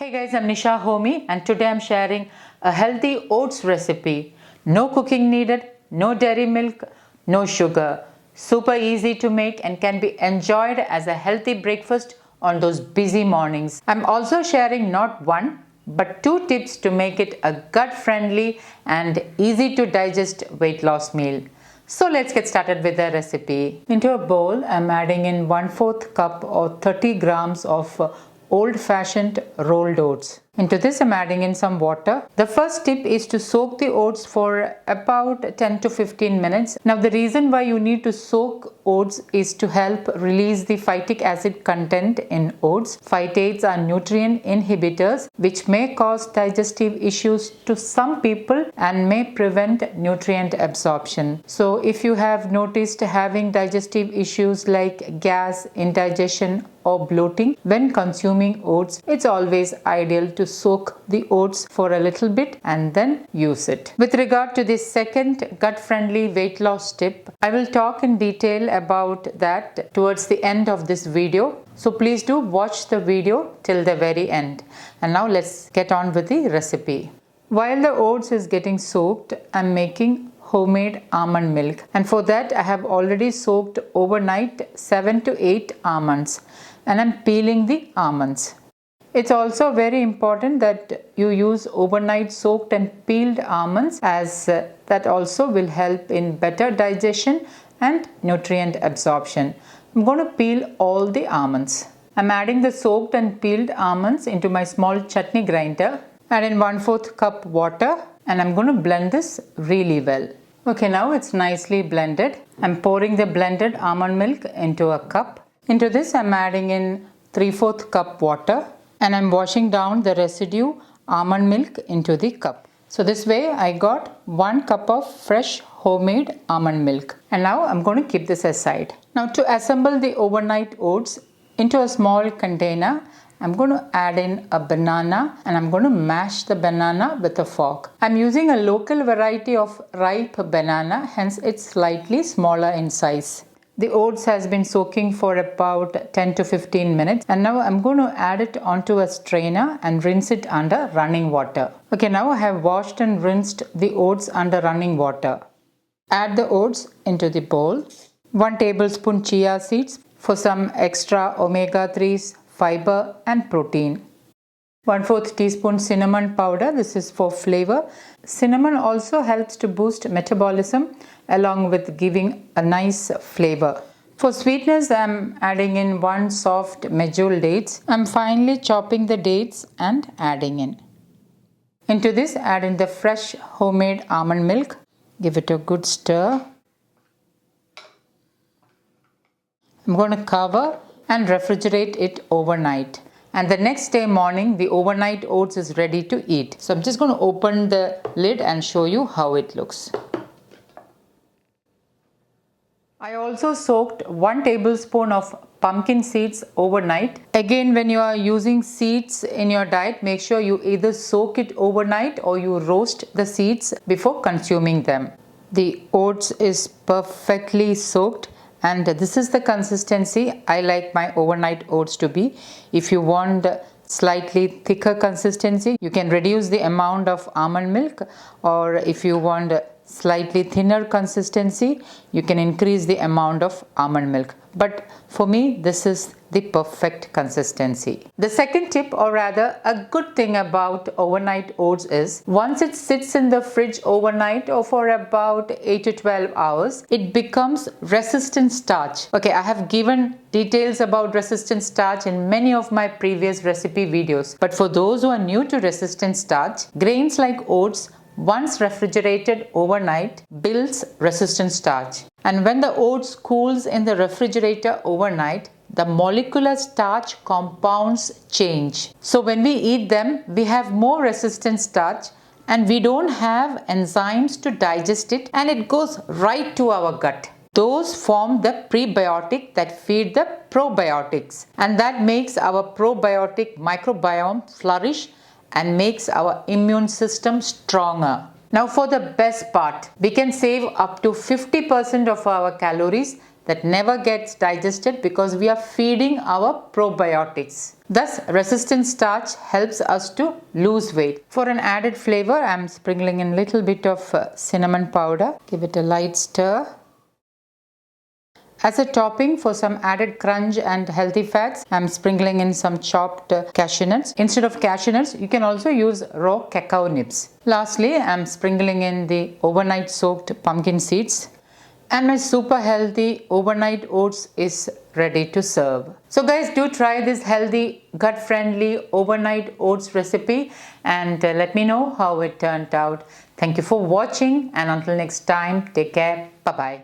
Hey guys, I'm Nisa Homey and today I'm sharing a healthy oats recipe. No cooking needed, no dairy milk, no sugar. Super easy to make and can be enjoyed as a healthy breakfast on those busy mornings. I'm also sharing not one but two tips to make it a gut-friendly and easy to digest weight loss meal. So let's get started with the recipe. Into a bowl, I'm adding in 1/4 cup or 30 grams of old-fashioned rolled oats. Into this I'm adding in some water. The first tip is to soak the oats for about 10 to 15 minutes. Now the reason why you need to soak oats is to help release the phytic acid content in oats. Phytates are nutrient inhibitors which may cause digestive issues to some people and may prevent nutrient absorption. So if you have noticed having digestive issues like gas, indigestion or bloating when consuming oats, it's always ideal to soak the oats for a little bit and then use it. With regard to this second gut-friendly weight loss tip, I will talk in detail about that towards the end of this video. So please do watch the video till the very end. And now let's get on with the recipe. While the oats is getting soaked, I'm making homemade almond milk, and for that I have already soaked overnight 7 to 8 almonds and I'm peeling the almonds. It's also very important that you use overnight soaked and peeled almonds as that also will help in better digestion and nutrient absorption. I'm going to peel all the almonds. I'm adding the soaked and peeled almonds into my small chutney grinder. Add in 1/4 cup water and I'm going to blend this really well. Okay, now it's nicely blended. I'm pouring the blended almond milk into a cup. Into this I'm adding in 3/4 cup water and I'm washing down the residue almond milk into the cup. So this way I got 1 cup of fresh homemade almond milk. And now I'm going to keep this aside. Now to assemble the overnight oats into a small container, I'm going to add in a banana and I'm going to mash the banana with a fork. I'm using a local variety of ripe banana, hence it's slightly smaller in size. The oats has been soaking for about 10 to 15 minutes and now I'm going to add it onto a strainer and rinse it under running water. Okay, now I have washed and rinsed the oats under running water. Add the oats into the bowl. 1 tablespoon chia seeds for some extra omega-3s, fiber and protein. 1/4 teaspoon cinnamon powder, this is for flavor. Cinnamon also helps to boost metabolism along with giving a nice flavor. For sweetness, I'm adding in 1 soft medjool dates. I'm finely chopping the dates and adding in. Into this, add in the fresh homemade almond milk. Give it a good stir. I'm going to cover and refrigerate it overnight. And the next day morning, the overnight oats is ready to eat. So I'm just going to open the lid and show you how it looks. I also soaked 1 tablespoon of pumpkin seeds overnight. Again, when you are using seeds in your diet, make sure you either soak it overnight or you roast the seeds before consuming them. The oats is perfectly soaked. And this is the consistency I like my overnight oats to be. If you want slightly thicker consistency, you can reduce the amount of almond milk, or if you want slightly thinner consistency, you can increase the amount of almond milk. But for me, this is the perfect consistency. The second tip, or rather a good thing about overnight oats is once it sits in the fridge overnight or for about 8 to 12 hours, it becomes resistant starch. Okay, I have given details about resistant starch in many of my previous recipe videos. But for those who are new to resistant starch, grains like oats once refrigerated overnight builds resistant starch. And when the oats cools in the refrigerator overnight, the molecular starch compounds change. So when we eat them, we have more resistant starch and we don't have enzymes to digest it and it goes right to our gut. Those form the prebiotic that feed the probiotics, and that makes our probiotic microbiome flourish and makes our immune system stronger. Now for the best part, we can save up to 50% of our calories that never gets digested because we are feeding our probiotics. Thus, resistant starch helps us to lose weight. For an added flavor, I am sprinkling in a little bit of cinnamon powder. Give it a light stir. As a topping for some added crunch and healthy fats, I am sprinkling in some chopped cashew nuts. Instead of cashew nuts, you can also use raw cacao nibs. Lastly, I am sprinkling in the overnight soaked pumpkin seeds. And my super healthy overnight oats is ready to serve. So guys, do try this healthy, gut-friendly overnight oats recipe and let me know how it turned out. Thank you for watching, and until next time, take care. Bye-bye.